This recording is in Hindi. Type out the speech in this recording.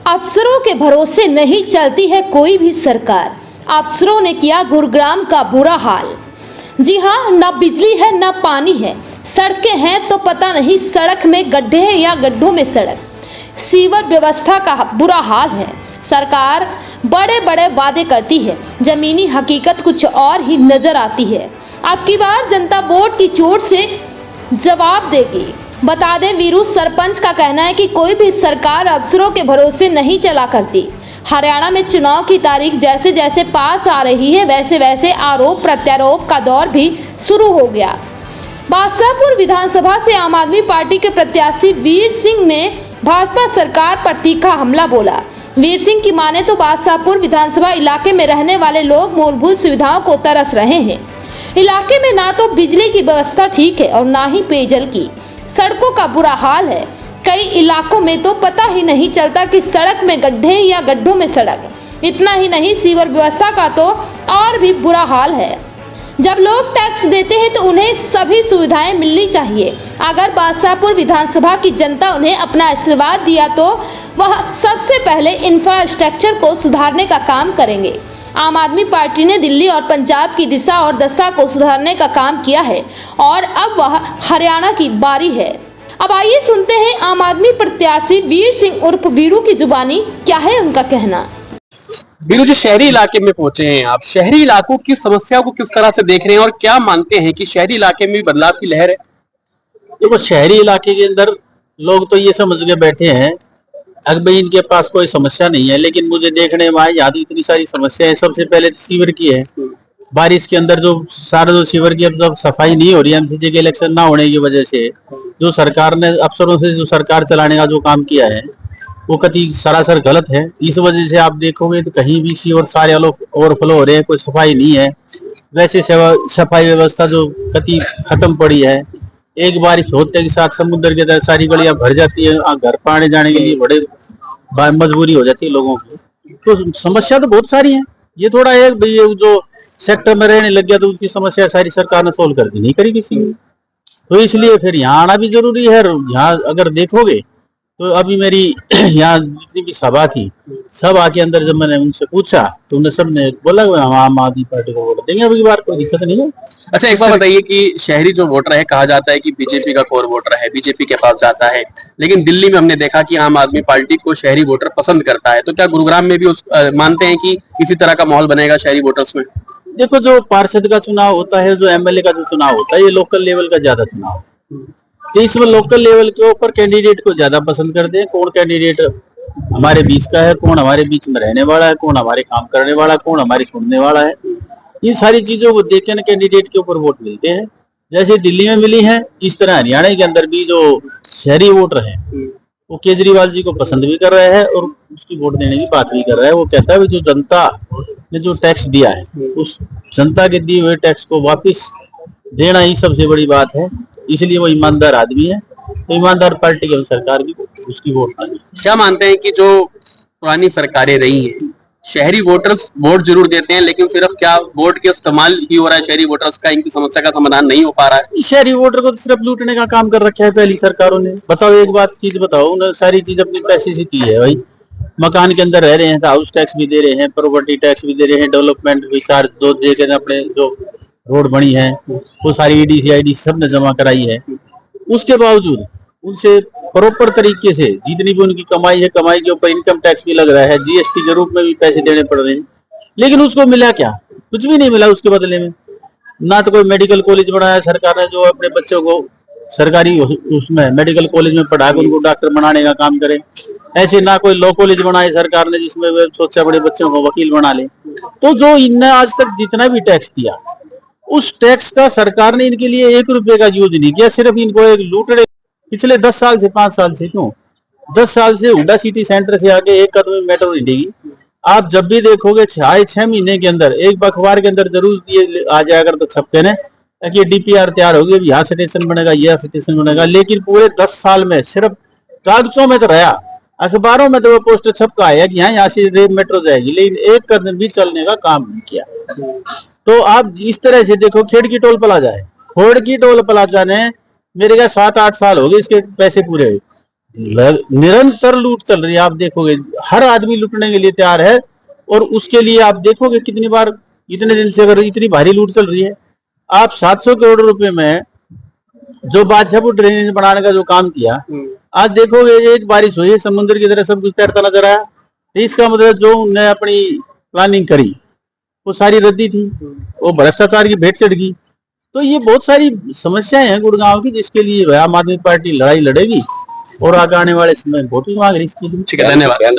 अफसरों के भरोसे नहीं चलती है कोई भी सरकार। अफसरों ने किया गुरुग्राम का बुरा हाल। जी हाँ, न बिजली है न पानी है, सड़कें हैं तो पता नहीं सड़क में गड्ढे हैं या गड्ढों में सड़क। सीवर व्यवस्था का बुरा हाल है। सरकार बड़े बड़े वादे करती है, जमीनी हकीकत कुछ और ही नजर आती है। अब की बार जनता बोर्ड की चोट से जवाब देगी। बता दें, वीरू सरपंच का कहना है कि कोई भी सरकार अफसरों के भरोसे नहीं चला करती। हरियाणा में चुनाव की तारीख जैसे जैसे पास आ रही है, वैसे वैसे आरोप प्रत्यारोप का दौर भी शुरू हो गया। बादशाहपुर विधानसभा से आम आदमी पार्टी के प्रत्याशी वीर सिंह ने भाजपा सरकार पर तीखा हमला बोला। वीर सिंह की माने तो बादशाहपुर विधानसभा इलाके में रहने वाले लोग मूलभूत सुविधाओं को तरस रहे हैं। इलाके में ना तो बिजली की व्यवस्था ठीक है और ना ही पेयजल की। सड़कों का बुरा हाल है। कई इलाकों में तो पता ही नहीं चलता कि सड़क में गड्ढे या गड्ढों में सड़क। इतना ही नहीं, सीवर व्यवस्था का तो और भी बुरा हाल है। जब लोग टैक्स देते हैं तो उन्हें सभी सुविधाएं मिलनी चाहिए। अगर बादशाहपुर विधानसभा की जनता उन्हें अपना आशीर्वाद दिया तो वह सबसे पहले इंफ्रास्ट्रक्चर को सुधारने का काम करेंगे। आम आदमी पार्टी ने दिल्ली और पंजाब की दिशा और दशा को सुधारने का काम किया है और अब वह हरियाणा की बारी है। अब आइए सुनते हैं आम आदमी प्रत्याशी वीर सिंह उर्फ वीरू की जुबानी, क्या है उनका कहना। वीरू जी, शहरी इलाके में पहुंचे हैं आप। शहरी इलाकों की समस्या को किस तरह से देख रहे हैं और क्या मानते हैं कि शहरी इलाके में भी बदलाव की लहर है? देखो, शहरी इलाके के अंदर लोग तो ये समझ के बैठे हैं अब भाई इनके पास कोई समस्या नहीं है, लेकिन मुझे देखने में यहाँ इतनी सारी समस्या है। सबसे पहले सीवर की है। बारिश के अंदर जो सारे जो सीवर की अब सफाई नहीं हो रही है एमसीजी के इलेक्शन ना होने की वजह से, जो सरकार ने अफसरों से जो सरकार चलाने का जो काम किया है वो कति सरासर गलत है। इस वजह से आप देखोगे तो कहीं भी सीवर सारे लोग ओवरफ्लो हो रहे हैं, कोई सफाई नहीं है। वैसे सफाई व्यवस्था जो कति खत्म पड़ी है। एक बारिश होते के साथ समुद्र के अंदर सारी गलियां भर जाती है, घर पाने जाने के लिए बड़े मजबूरी हो जाती है लोगों की। तो समस्या तो बहुत सारी है। ये थोड़ा है भाई जो सेक्टर में रहने लग गया तो उसकी समस्या सारी सरकार ने सोल्व कर दी नहीं करी किसी ने। तो इसलिए फिर यहाँ आना भी जरूरी है। यहाँ अगर देखोगे तो अभी मेरी यहाँ जितनी भी सभा थी, सब आके अंदर जब मैंने उनसे पूछा तो उन्हें सबने बोला हम आम आदमी पार्टी को वोट देंगे, अभी बार कोई दिक्कत नहीं है। अच्छा, एक बात बताइए कि शहरी जो वोटर है, कहा जाता है कि बीजेपी का कोर वोटर है, बीजेपी के पास जाता है, लेकिन दिल्ली में हमने देखा कि आम आदमी पार्टी को शहरी वोटर पसंद करता है। तो क्या गुरुग्राम में भी मानते हैं कि इसी तरह का माहौल बनेगा शहरी वोटर्स में? देखो, जो पार्षद का चुनाव होता है, जो एमएलए का जो चुनाव होता है, ये लोकल लेवल का ज्यादा चुनाव है। तो इसमें लोकल लेवल के ऊपर कैंडिडेट को ज्यादा पसंद करते हैं। कौन कैंडिडेट हमारे बीच का है, कौन हमारे बीच में रहने वाला है, कौन हमारे काम करने वाला है, कौन हमारी सुनने वाला है, इन सारी चीजों को देख के कैंडिडेट के ऊपर वोट मिलते हैं। जैसे दिल्ली में मिली है, इस तरह हरियाणा के अंदर भी जो शहरी वोटर है वो केजरीवाल जी को पसंद भी कर रहे हैं और उसकी वोट देने की बात भी कर रहा है। वो कहता है जो जनता ने जो टैक्स दिया है उस जनता के दिए हुए टैक्स को वापस देना ही सबसे बड़ी बात है। इसलिए वो ईमानदार आदमी है, तो ईमानदार पार्टी की सरकार भी उसकी वोट नहीं। क्या मानते हैं कि जो पुरानी सरकारें रही हैं, शहरी वोटर्स वोट जरूर देते हैं, लेकिन सिर्फ क्या वोट के इस्तेमाल ही हो रहा है शहरी वोटर्स का, इनकी समस्या का समाधान नहीं हो पा रहा है? शहरी वोटर को तो सिर्फ लूटने का काम कर रखा है पहली सरकारों ने। बताओ एक बात चीज बताओ, उन्होंने सारी चीज अपनी पैसे से की है। भाई मकान के अंदर रह रहे हैं तो हाउस टैक्स भी दे रहे हैं, प्रॉपर्टी टैक्स भी दे रहे हैं, डेवलपमेंट भी चार्ज दो दे के अपने जो रोड बनी है वो सारी ईडीसी आईडीसी सब ने जमा कराई है। उसके बावजूद उनसे प्रॉपर तरीके से जितनी भी उनकी कमाई है, कमाई के ऊपर इनकम टैक्स भी लग रहा है, जीएसटी के रूप में भी पैसे देने पड़ रहे हैं, लेकिन उसको मिला क्या? कुछ भी नहीं मिला उसके बदले में। ना तो कोई मेडिकल कॉलेज बनाया सरकार ने जो अपने बच्चों को सरकारी उसमें मेडिकल कॉलेज में पढ़ा कर उनको डॉक्टर बनाने का काम करे, ऐसे ना कोई लॉ कॉलेज बनाए सरकार ने जिसमें वे सोचा बड़े बच्चों को वकील बना ले। तो जो इनने आज तक जितना भी टैक्स दिया उस टैक्स का सरकार ने इनके लिए 1 रुपए का यूज नहीं किया। सिर्फ इनको एक लूटने पिछले 10 साल से 5 साल से क्यों 10 साल से हुडा सिटी सेंटर से आगे एक कदम मेट्रो नहीं देगी। आप जब भी देखोगे 6 महीने के अंदर एक अखबार के अंदर जरूर ये आ जाए अगर तो छपके ने कि डीपीआर तैयार होगी, यहाँ स्टेशन बनेगा, यह स्टेशन बनेगा, लेकिन पूरे 10 साल में सिर्फ कागजों में तो रहा, अखबारों में तो वो पोस्टर छपका आया कि यहाँ से मेट्रो जाएगी, लेकिन एक कदम भी चलने का काम नहीं किया। तो आप इस तरह से देखो, खेड़की टोल प्लाजा है, खोड़की टोल प्लाजा ने मेरे ख्याल 7-8 साल हो गए इसके पैसे पूरे हुए। निरंतर लूट चल रही है। आप देखोगे हर आदमी लूटने के लिए तैयार है, और उसके लिए आप देखोगे कितनी बार, इतने दिन से अगर इतनी भारी लूट चल रही है, आप 700 करोड़ रुपए में जो बादशाहपुर ड्रेनेज बनाने का जो काम किया, आज देखोगे एक बारिश हुई है, समुद्र की तरह सब कुछ तैरता नजर आया। तो इसका मतलब जो उन्होंने अपनी प्लानिंग करी वो सारी रद्दी थी, वो भ्रष्टाचार की भेंट चढ़ गई। तो ये बहुत सारी समस्याएं हैं गुड़गांव की, जिसके लिए आम आदमी पार्टी लड़ाई लड़ेगी और आगे आने वाले समय वोट भी मांग रही इसके लिए। ठीक है, धन्यवाद।